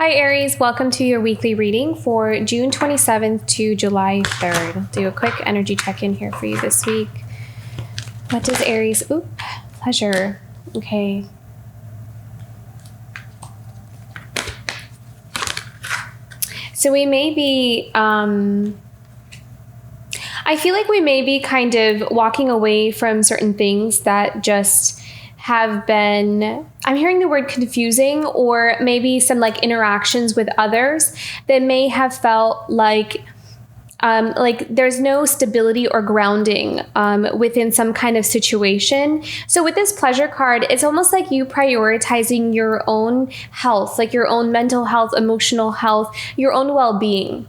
Hi, Aries. Welcome to your weekly reading for June 27th to July 3rd. I'll do a quick energy check-in here for you this week. What does Aries... pleasure. Okay. So we may be... I feel like we may be kind of walking away from certain things that just have been... I'm hearing the word confusing, or maybe some like interactions with others that may have felt like there's no stability or grounding within some kind of situation. So with this pleasure card, it's almost like you prioritizing your own health, like your own mental health, emotional health, your own well-being.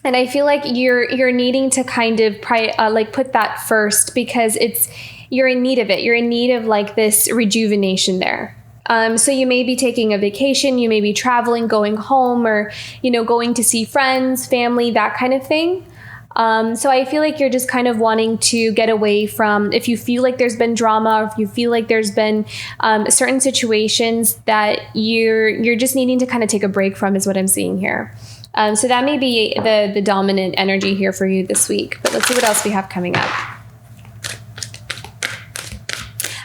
And I feel like you're needing to kind of put that first, because you're in need of it. You're in need of like this rejuvenation there. So you may be taking a vacation, you may be traveling, going home, or, going to see friends, family, that kind of thing. So I feel like you're just kind of wanting to get away from, if you feel like there's been drama, or if you feel like there's been certain situations that you're just needing to kind of take a break from, is what I'm seeing here. So that may be the dominant energy here for you this week. But let's see what else we have coming up.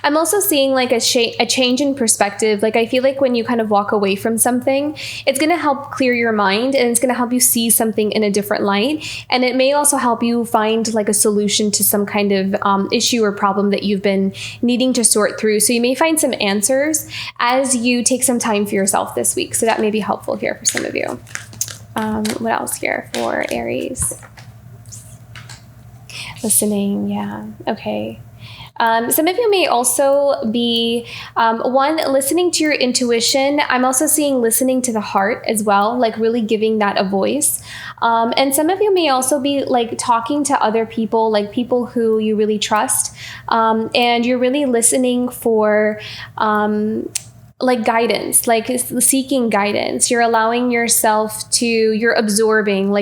I'm also seeing like a change in perspective. Like I feel like when you kind of walk away from something, it's going to help clear your mind, and it's going to help you see something in a different light. And it may also help you find like a solution to some kind of issue or problem that you've been needing to sort through. So you may find some answers as you take some time for yourself this week. So that may be helpful here for some of you. What else here for Aries? Listening. Yeah. Okay. Some of you may also be, listening to your intuition. I'm also seeing listening to the heart as well, like really giving that a voice. And some of you may also be like talking to other people, like people who you really trust. And you're really listening for, like guidance, like seeking guidance. You're allowing yourself you're absorbing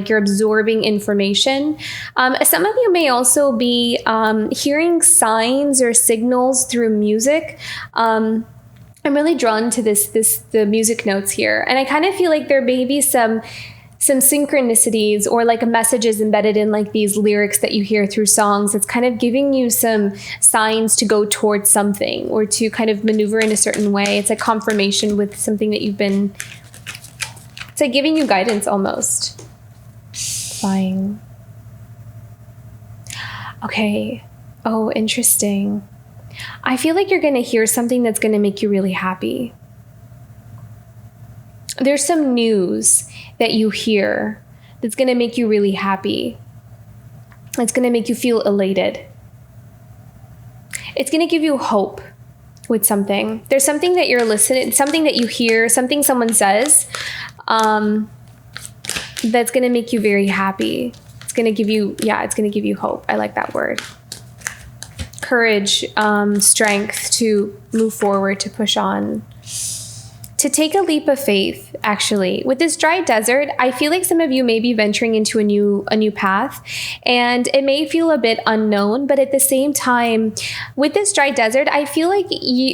information. Some of you may also be hearing signs or signals through music. I'm really drawn to the music notes here. And I kind of feel like there may be some synchronicities or like messages embedded in like these lyrics that you hear through songs. It's kind of giving you some signs to go towards something, or to kind of maneuver in a certain way. It's like confirmation with something that it's like giving you guidance almost. Flying. Okay. Oh, interesting. I feel like you're going to hear something that's going to make you really happy. There's some news that you hear that's going to make you really happy. It's going to make you feel elated. It's going to give you hope with something. There's something that you're listening, something that you hear, something someone says, that's going to make you very happy. It's going to give you hope. I like that word. Courage, strength to move forward, to push on. To take a leap of faith, actually. With this dry desert, I feel like some of you may be venturing into a new path, and it may feel a bit unknown, but at the same time, with this dry desert, I feel like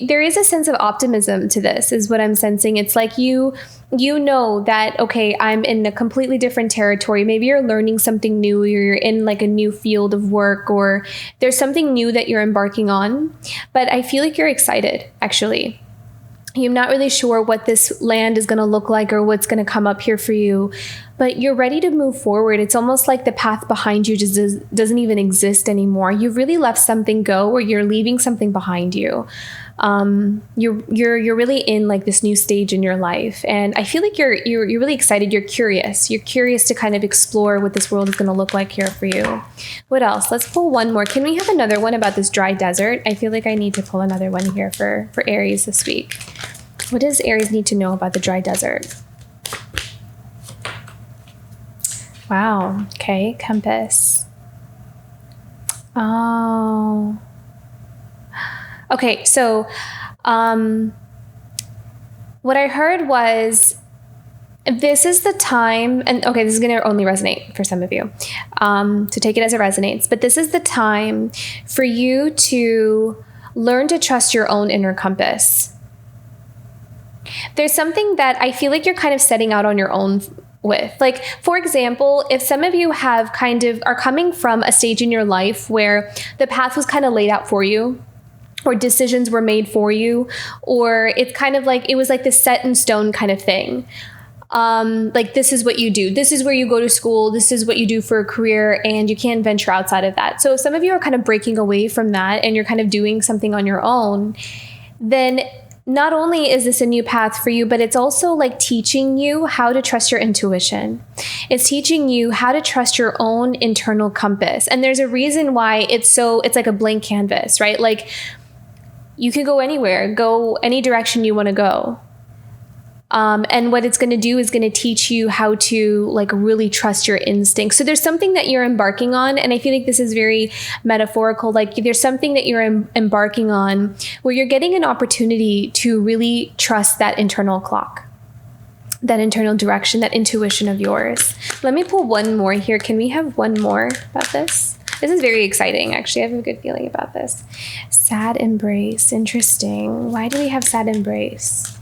there is a sense of optimism to this, is what I'm sensing. It's like you know that, okay, I'm in a completely different territory. Maybe you're learning something new, or you're in like a new field of work, or there's something new that you're embarking on, but I feel like you're excited, actually. You're not really sure what this land is going to look like or what's going to come up here for you, but you're ready to move forward. It's almost like the path behind you just doesn't even exist anymore. You've really left something go, or you're leaving something behind you. You're really in like this new stage in your life, and I feel like you're really excited. You're curious. You're curious to kind of explore what this world is going to look like here for you. What else? Let's pull one more. Can we have another one about this dry desert? I feel like I need to pull another one here for Aries this week. What does Aries need to know about the dry desert? Wow. Okay. Compass. Oh. Okay. So, what I heard was, this is the time, and okay, this is going to only resonate for some of you, so take it as it resonates, but this is the time for you to learn to trust your own inner compass. There's something that I feel like you're kind of setting out on your own with. Like, for example, if some of you have kind of are coming from a stage in your life where the path was kind of laid out for you, or decisions were made for you, or it's kind of like it was like this set in stone kind of thing. Like, this is what you do. This is where you go to school. This is what you do for a career, and you can't venture outside of that. So if some of you are kind of breaking away from that and you're kind of doing something on your own, then not only is this a new path for you, but it's also like teaching you how to trust your intuition. It's teaching you how to trust your own internal compass. And there's a reason why it's like a blank canvas, right? Like, you can go anywhere, go any direction you want to go. And what it's going to do is going to teach you how to like really trust your instincts. So there's something that you're embarking on. And I feel like this is very metaphorical. Like, there's something that you're embarking on where you're getting an opportunity to really trust that internal clock, that internal direction, that intuition of yours. Let me pull one more here. Can we have one more about this? This is very exciting, actually. I have a good feeling about this. Sad embrace. Interesting. Why do we have sad embrace?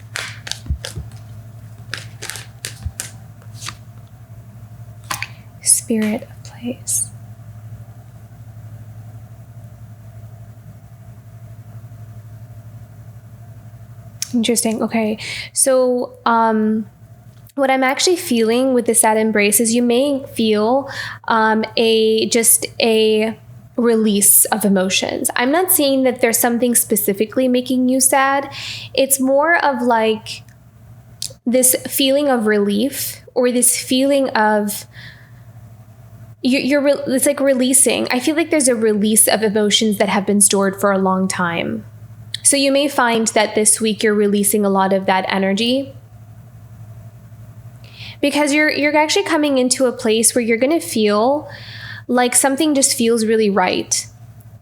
Spirit of place. Interesting. Okay. So, what I'm actually feeling with the sad embrace is you may feel a release of emotions. I'm not saying that there's something specifically making you sad. It's more of like this feeling of relief, or this feeling of it's like releasing. I feel like there's a release of emotions that have been stored for a long time. So you may find that this week you're releasing a lot of that energy, because you're actually coming into a place where you're going to feel like something just feels really right.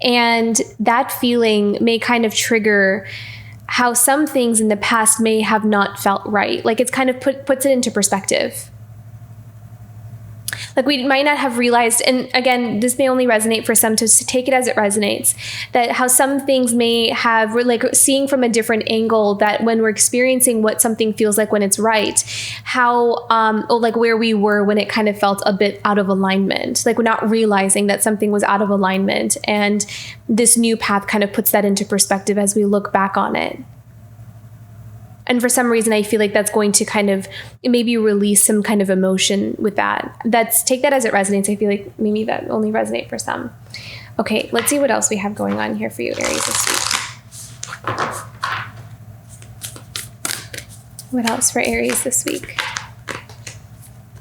And that feeling may kind of trigger how some things in the past may have not felt right. Like, it's kind of puts it into perspective. Like, we might not have realized, and again, this may only resonate for some, to take it as it resonates, that how some things may have, we're like seeing from a different angle, that when we're experiencing what something feels like when it's right, how, or like where we were when it kind of felt a bit out of alignment, like we're not realizing that something was out of alignment. And this new path kind of puts that into perspective as we look back on it. And for some reason, I feel like that's going to kind of maybe release some kind of emotion with that. Take that as it resonates. I feel like maybe that only resonate for some. Okay, let's see what else we have going on here for you, Aries, this week. What else for Aries this week?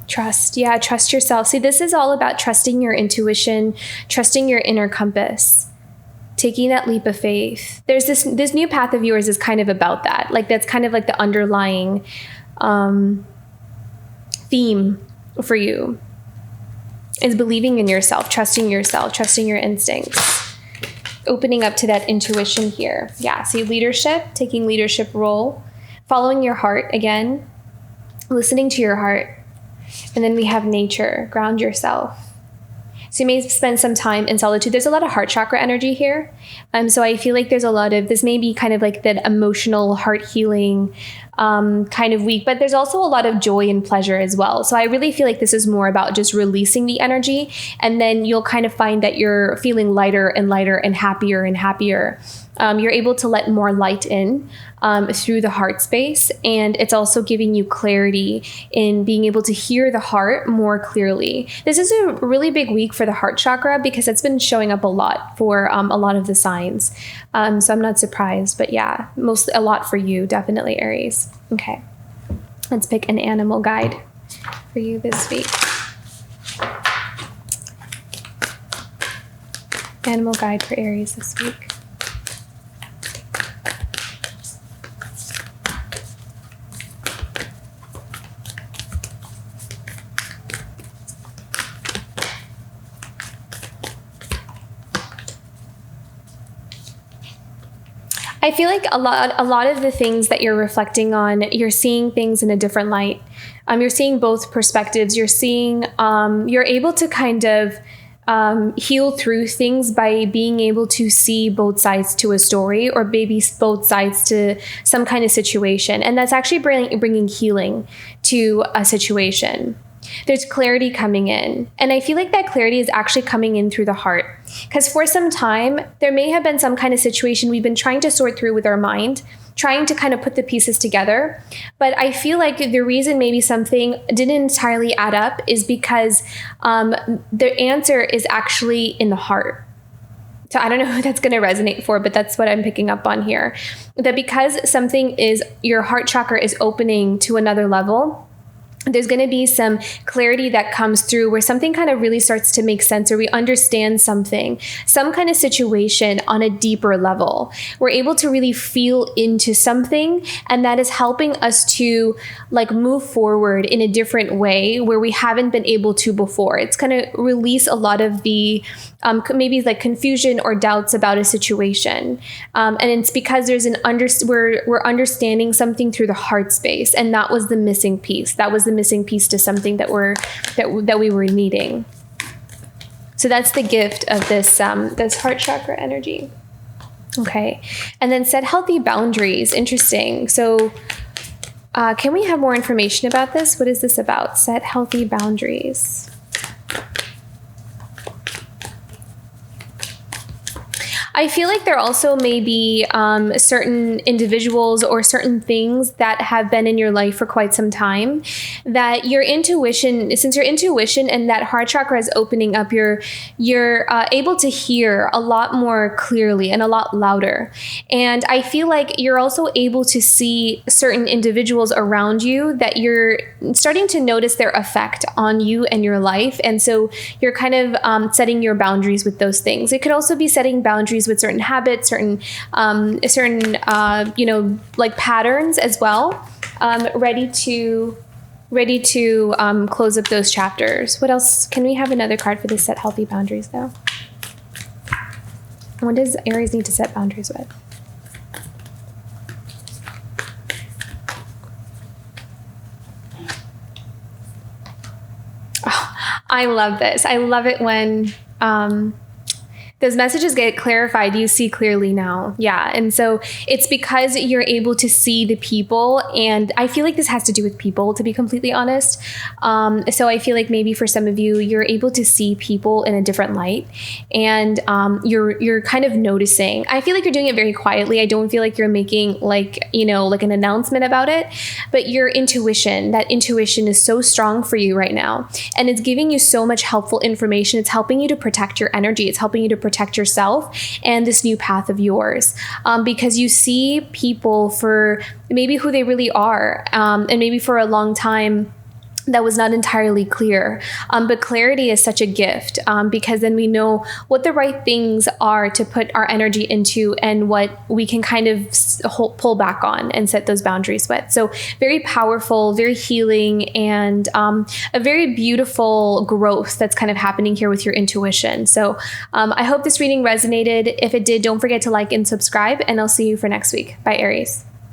Trust. Yeah, trust yourself. See, this is all about trusting your intuition, trusting your inner compass. Taking that leap of faith. There's this new path of yours is kind of about that. Like, that's kind of like the underlying theme for you, is believing in yourself, trusting your instincts, opening up to that intuition here. Yeah. See, leadership, taking leadership role, following your heart again, listening to your heart. And then we have nature, ground yourself. So you may spend some time in solitude. There's a lot of heart chakra energy here. So I feel like there's a lot of, this may be kind of like that emotional heart healing kind of week, but there's also a lot of joy and pleasure as well. So I really feel like this is more about just releasing the energy, and then you'll kind of find that you're feeling lighter and lighter and happier and happier. You're able to let more light in through the heart space. And it's also giving you clarity in being able to hear the heart more clearly. This is a really big week for the heart chakra, because it's been showing up a lot for a lot of the signs. So I'm not surprised, but yeah, mostly a lot for you, definitely, Aries. Okay, let's pick an animal guide for you this week. Animal guide for Aries this week. I feel like a lot of the things that you're reflecting on, you're seeing things in a different light. You're seeing both perspectives. You're seeing, you're able to kind of heal through things by being able to see both sides to a story, or maybe both sides to some kind of situation. And that's actually bringing healing to a situation. There's clarity coming in. And I feel like that clarity is actually coming in through the heart. Because for some time, there may have been some kind of situation we've been trying to sort through with our mind, trying to kind of put the pieces together. But I feel like the reason maybe something didn't entirely add up is because the answer is actually in the heart. So I don't know who that's going to resonate for, but that's what I'm picking up on here. That because something is, your heart chakra is opening to another level, there's going to be some clarity that comes through where something kind of really starts to make sense, or we understand something, some kind of situation on a deeper level. We're able to really feel into something, and that is helping us to like move forward in a different way where we haven't been able to before. It's going to release a lot of the maybe like confusion or doubts about a situation. And it's because there's we're understanding something through the heart space. And that was the missing piece. That was the missing piece to something that we were needing. So that's the gift of this heart chakra energy. Okay. And then set healthy boundaries. Interesting. So can we have more information about this? What is this about? Set healthy boundaries. I feel like there also may be certain individuals or certain things that have been in your life for quite some time that your intuition, since your intuition and that heart chakra is opening up, you're able to hear a lot more clearly and a lot louder. And I feel like you're also able to see certain individuals around you that you're starting to notice their effect on you and your life. And so you're kind of setting your boundaries with those things. It could also be setting boundaries with certain habits, certain like patterns as well. Ready to close up those chapters. What else? Can we have another card for this? Set healthy boundaries, though. What does Aries need to set boundaries with? Oh, I love this. I love it when those messages get clarified. You see clearly now. Yeah. And so it's because you're able to see the people. And I feel like this has to do with people, to be completely honest. So I feel like maybe for some of you, you're able to see people in a different light, and you're kind of noticing. I feel like you're doing it very quietly. I don't feel like you're making like an announcement about it, but your intuition, that intuition is so strong for you right now. And it's giving you so much helpful information. It's helping you to protect your energy. It's helping you to protect yourself and this new path of yours, because you see people for maybe who they really are, and maybe for a long time that was not entirely clear. But clarity is such a gift, because then we know what the right things are to put our energy into and what we can kind of pull back on and set those boundaries with. So very powerful, very healing, and a very beautiful growth that's kind of happening here with your intuition. So I hope this reading resonated. If it did, don't forget to like and subscribe, and I'll see you for next week. Bye, Aries.